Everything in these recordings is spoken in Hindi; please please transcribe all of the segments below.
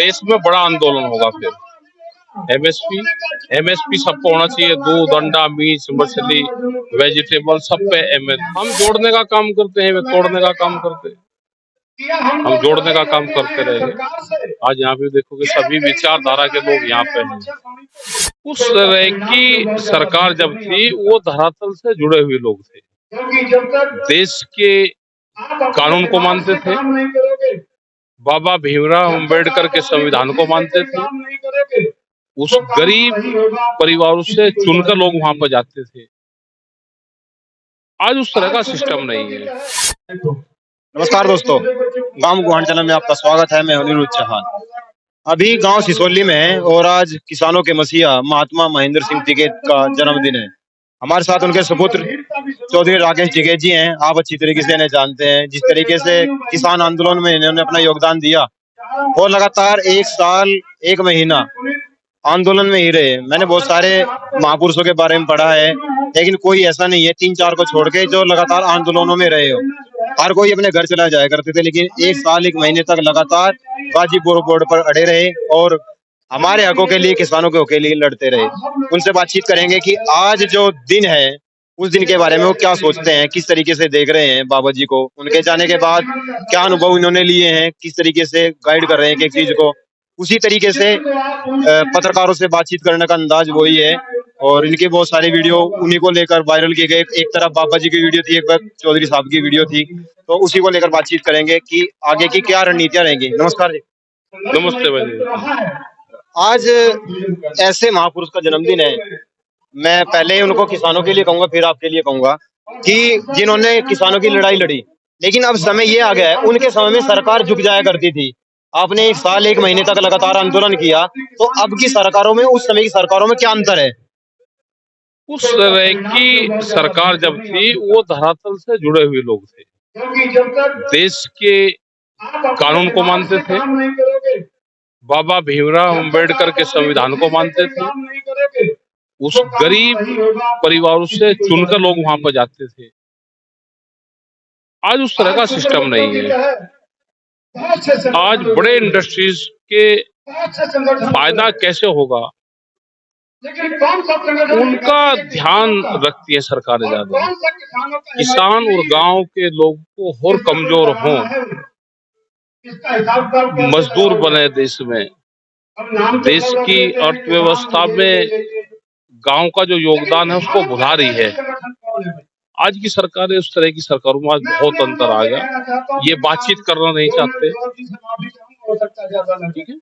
देश में बड़ा आंदोलन होगा फिर। एमएसपी सबको होना चाहिए। दूध, अंडा, मीट, मछली, वेजिटेबल सब पे हम जोड़ने का काम करते हैं, वे तोड़ने का काम करते हैं। हम जोड़ने का काम करते रहेंगे। आज यहाँ पे देखोगे सभी विचारधारा के लोग यहाँ पे हैं। उस तरह की सरकार जब थी वो धरातल से जुड़े हुए लोग थे, देश के कानून को मानते थे, बाबा भीमराव अम्बेडकर के संविधान को मानते थे। उस गरीब परिवारों से चुनकर लोग वहां पर जाते थे। आज उस तरह का सिस्टम नहीं है। नमस्कार दोस्तों, गांव गुहान चैनल में आपका स्वागत है। मैं अनिरुद्ध चौहान। अभी गांव सिसोली में है और आज किसानों के मसीहा महात्मा महेंद्र सिंह टिकैत का जन्मदिन है। हमारे साथ उनके सुपुत्र चौधरी राकेश टिकैत जी हैं। आप अच्छी तरीके से इन्हें जानते हैं। जिस तरीके से किसान आंदोलन में इन्होंने अपना योगदान दिया और लगातार 1 साल 1 महीना आंदोलन में ही रहे। मैंने बहुत सारे महापुरुषों के बारे में पढ़ा है, लेकिन कोई ऐसा नहीं है 3-4 को छोड़ के जो लगातार आंदोलनों में रहे हो। हर कोई अपने घर चला जाया करते थे, लेकिन 1 साल 1 महीने तक लगातार गाजीपुर बॉर्डर पर अड़े रहे और हमारे हकों के लिए, किसानों के हकों के लिए लड़ते रहे। उनसे बातचीत करेंगे कि आज जो दिन है उस दिन के बारे में वो क्या सोचते हैं, किस तरीके से देख रहे हैं बाबा जी को। उनके जाने के बाद क्या अनुभव इन्होंने लिए हैं, किस तरीके से गाइड कर रहे हैं एक चीज को। उसी तरीके से पत्रकारों से बातचीत करने का अंदाज वही है और इनके बहुत सारे वीडियो उन्हीं को लेकर वायरल किए गए। एक तरफ बाबा जी की वीडियो थी, एक तरफ चौधरी साहब की वीडियो थी, तो उसी को लेकर बातचीत करेंगे कि आगे की क्या रणनीतियां रहेंगी। नमस्कार जी। नमस्ते भाई। आज ऐसे महापुरुष का जन्मदिन है, मैं पहले ही उनको किसानों के लिए कहूंगा, फिर आपके लिए कहूंगा कि जिन्होंने किसानों की लड़ाई लड़ी, लेकिन अब समय ये आ गया है, उनके समय में सरकार झुक जाया करती थी। आपने 1 साल 1 महीने तक लगातार आंदोलन किया, तो अब की सरकारों में उस समय की सरकारों में क्या अंतर है? उस तरह की सरकार जब थी वो धरातल से जुड़े हुए लोग थे, देश के कानून को मानते थे, बाबा भीमराव अम्बेडकर के संविधान को मानते थे। उस गरीब परिवारों से चुनकर लोग वहां पर जाते थे। आज उस तरह का सिस्टम नहीं है। आज बड़े इंडस्ट्रीज के फायदा कैसे होगा उनका ध्यान रखती है सरकारें ज्यादा। किसान और गांव के लोग को और कमजोर हों, मजदूर बने देश में, देश की अर्थव्यवस्था में गांव का जो योगदान है उसको भुला रही है। आज की सरकारें, उस तरह की सरकारों में आज बहुत अंतर आ गया। ये बातचीत करना नहीं चाहते, ठीक है।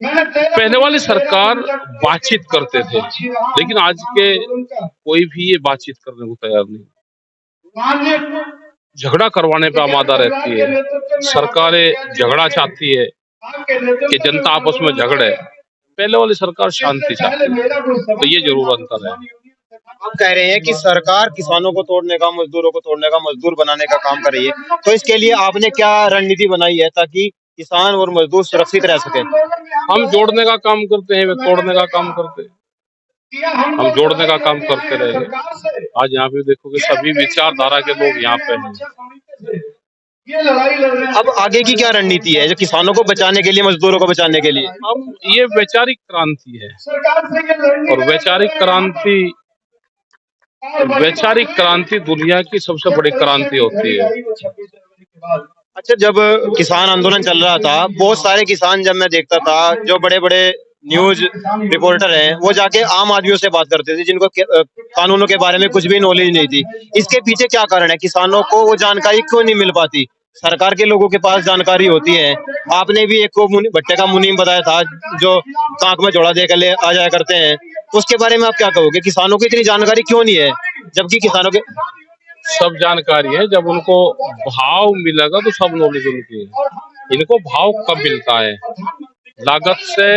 पहले वाली सरकार बातचीत करते थे, लेकिन आज के कोई भी ये बातचीत करने को तैयार नहीं। झगड़ा करवाने पे आमादा रहती है। सरकारें झगड़ा चाहती है कि जनता आपस में झगड़े। पहले वाली सरकार शांति चाहती है, तो ये जरूर अंतर है। आप कह रहे हैं कि सरकार किसानों को तोड़ने का, मजदूरों को तोड़ने का, मजदूर बनाने का काम कर रही है, तो इसके लिए आपने क्या रणनीति बनाई है ताकि किसान और मजदूर सुरक्षित रह सके? हम जोड़ने का काम करते हैं, वे तोड़ने का काम करते हैं। हम जोड़ने का काम करते रहेंगे। आज यहाँ पे देखोगे सभी विचारधारा के लोग यहाँ पे हैं। अब आगे की क्या रणनीति है जो किसानों को बचाने के लिए, मजदूरों को बचाने के लिए? अब ये वैचारिक क्रांति है और वैचारिक क्रांति दुनिया की सबसे बड़ी क्रांति होती है। अच्छा, जब किसान आंदोलन चल रहा था, बहुत सारे किसान, जब मैं देखता था, जो बड़े बड़े न्यूज रिपोर्टर हैं, वो जाके आम आदमियों से बात करते थे जिनको कानूनों के बारे में कुछ भी नॉलेज नहीं थी। इसके पीछे क्या कारण है? किसानों को वो जानकारी क्यों नहीं मिल पाती? सरकार के लोगों के पास जानकारी होती है। आपने भी एक को भट्टे का मुनीम बताया था जो कांख में झोला देकर ले आ जाया करते हैं, तो उसके बारे में आप क्या कहोगे? किसानों को इतनी जानकारी क्यों नहीं है, जबकि किसानों के सब जानकारी है। जब उनको भाव मिलेगा तो सब नॉलेज उनकी है। इनको भाव कब मिलता है? लागत से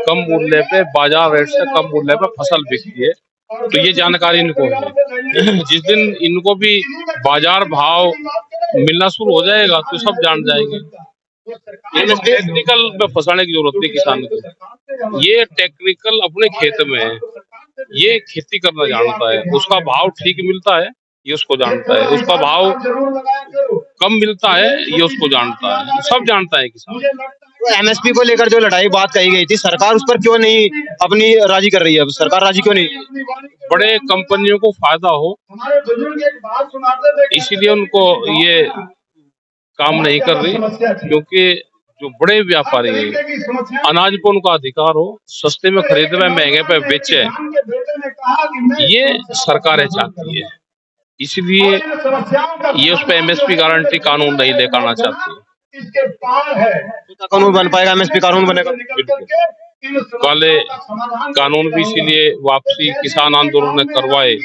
कम मूल्य पे, बाजार रेट से कम मूल्य पे फसल बिकती है, तो ये जानकारी इनको है। जिस दिन इनको भी बाजार भाव मिलना शुरू हो जाएगा तो सब जान जाएंगे। ये टेक्निकल में फंसाने की जरूरत नहीं किसान को। ये टेक्निकल अपने खेत में है, ये खेती करना जानता है, उसका भाव ठीक मिलता है ये उसको जानता है, उसका भाव कम मिलता है ये उसको जानता है, सब जानता है किसान। तो एमएसपी को लेकर जो लड़ाई बात कही गई थी, सरकार उस पर क्यों नहीं अपनी राजी कर रही है? अब सरकार राजी क्यों नहीं? बड़े कंपनियों को फायदा हो इसीलिए उनको ये काम नहीं कर रही, क्योंकि जो बड़े व्यापारी हैं अनाज पर उनका अधिकार हो, सस्ते में खरीदे व महंगे पे बेचे, ये सरकारें चाहती है। इसलिए ये उस पर एमएसपी गारंटी कानून नहीं लेकर आना चाहती। कानून बन पाएगा? एमएसपी कानून बनेगा? काले कानून भी इसीलिए वापसी किसान आंदोलन ने करवाए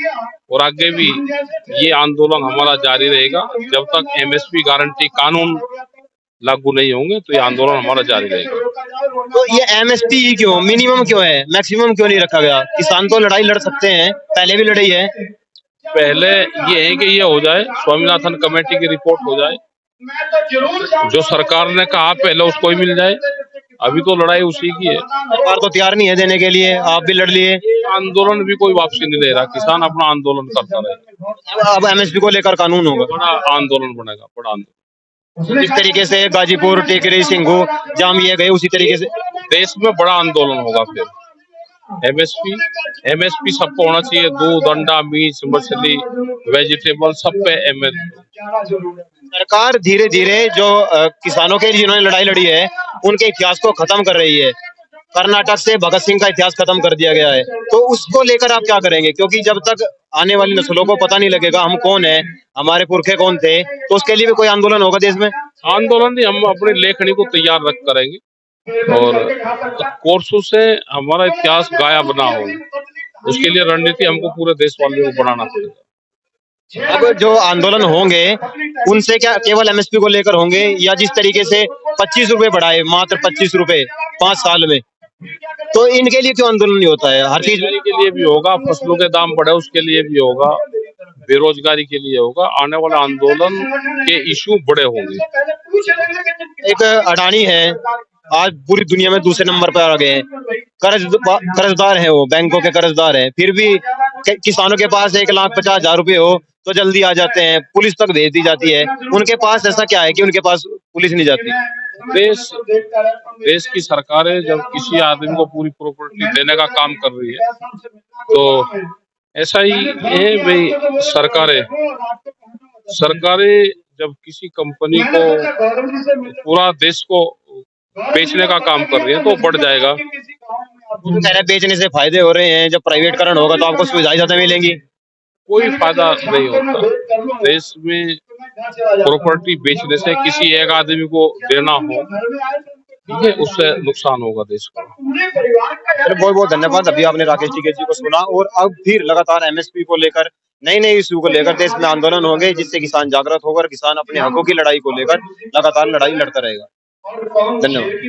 और आगे भी ये आंदोलन हमारा जारी रहेगा जब तक एमएसपी गारंटी कानून लागू नहीं होंगे, तो ये आंदोलन हमारा जारी रहेगा। तो ये एमएसपी ही क्यों, मिनिमम क्यों है, मैक्सिमम क्यों नहीं रखा गया? किसान तो लड़ाई लड़ सकते हैं, पहले भी लड़ाई है। पहले ये है कि ये हो जाए, स्वामीनाथन कमेटी की रिपोर्ट हो जाए, जो सरकार ने कहा पहले उसको ही मिल जाए। अभी तो लड़ाई उसी की है, सरकार तो तैयार नहीं है देने के लिए, आप भी लड़ लिए। आंदोलन भी कोई वापसी नहीं ले रहा, किसान अपना आंदोलन करता रहे। अब एमएसपी को लेकर कानून होगा, बड़ा आंदोलन बनेगा, बड़ा आंदोलन। जिस तरीके से गाजीपुर, टेकरी, सिंघू जामिया गए, उसी तरीके से देश में बड़ा आंदोलन होगा। फिर एमएसपी सबको होना चाहिए, दूध, अंडा, मीट, मछली, वेजिटेबल सब पे एमएसपी। सरकार धीरे धीरे जो किसानों के लिए जिन्होंने लड़ाई लड़ी है उनके इतिहास को खत्म कर रही है। कर्नाटक से भगत सिंह का इतिहास खत्म कर दिया गया है, तो उसको लेकर आप क्या करेंगे? क्योंकि जब तक आने वाली नस्लों को पता नहीं लगेगा हम कौन है, हमारे पुरखे कौन थे, तो उसके लिए भी कोई आंदोलन होगा देश में? आंदोलन नहीं, हम अपनी लेखनी को तैयार रख करेंगे और कोर्सों से हमारा इतिहास गायब ना हो, उसके लिए रणनीति हमको पूरे देश वालों को बनाना पड़ेगा। अब जो आंदोलन होंगे उनसे क्या केवल एमएसपी को लेकर होंगे, या जिस तरीके से 25 रुपए बढ़ाए, मात्र 25 रुपए 5 साल में, तो इनके लिए क्यों आंदोलन नहीं होता है? हर चीज के लिए भी होगा, फसलों के दाम बढ़े उसके लिए भी होगा, बेरोजगारी के लिए होगा, आने वाले आंदोलन के इश्यू बड़े होंगे। एक अडानी है, आज पूरी दुनिया में दूसरे नंबर पर आ गए हैं, कर्जदार है, वो बैंकों के कर्जदार है, फिर भी किसानों के पास 1,50,000 रुपए हो तो जल्दी आ जाते हैं, पुलिस तक भेज दी जाती है। उनके पास ऐसा क्या है कि उनके पास पुलिस नहीं जाती? देश की सरकारें जब किसी आदमी को पूरी प्रॉपर्टी देने का काम कर रही है, तो ऐसा ही है भाई। सरकारें जब किसी कंपनी को पूरा देश को बेचने का काम कर रही है तो बढ़ जाएगा। बेचने से फायदे हो रहे हैं, जब प्राइवेटकरण होगा तो आपको सुविधाएं ज्यादा मिलेंगी। कोई फायदा नहीं होता देश में प्रॉपर्टी बेचने से, किसी एक आदमी को देना हो, ठीक है, उससे नुकसान होगा देश को। बहुत बहुत धन्यवाद। अभी आपने राकेश टिकैत जी को सुना, और अब फिर लगातार एमएसपी को लेकर, नई नई इशू को लेकर देश में आंदोलन होंगे, जिससे किसान जागृत होकर किसान अपने हकों की लड़ाई को लेकर लगातार लड़ाई लड़ता रहेगा। धन्यवाद।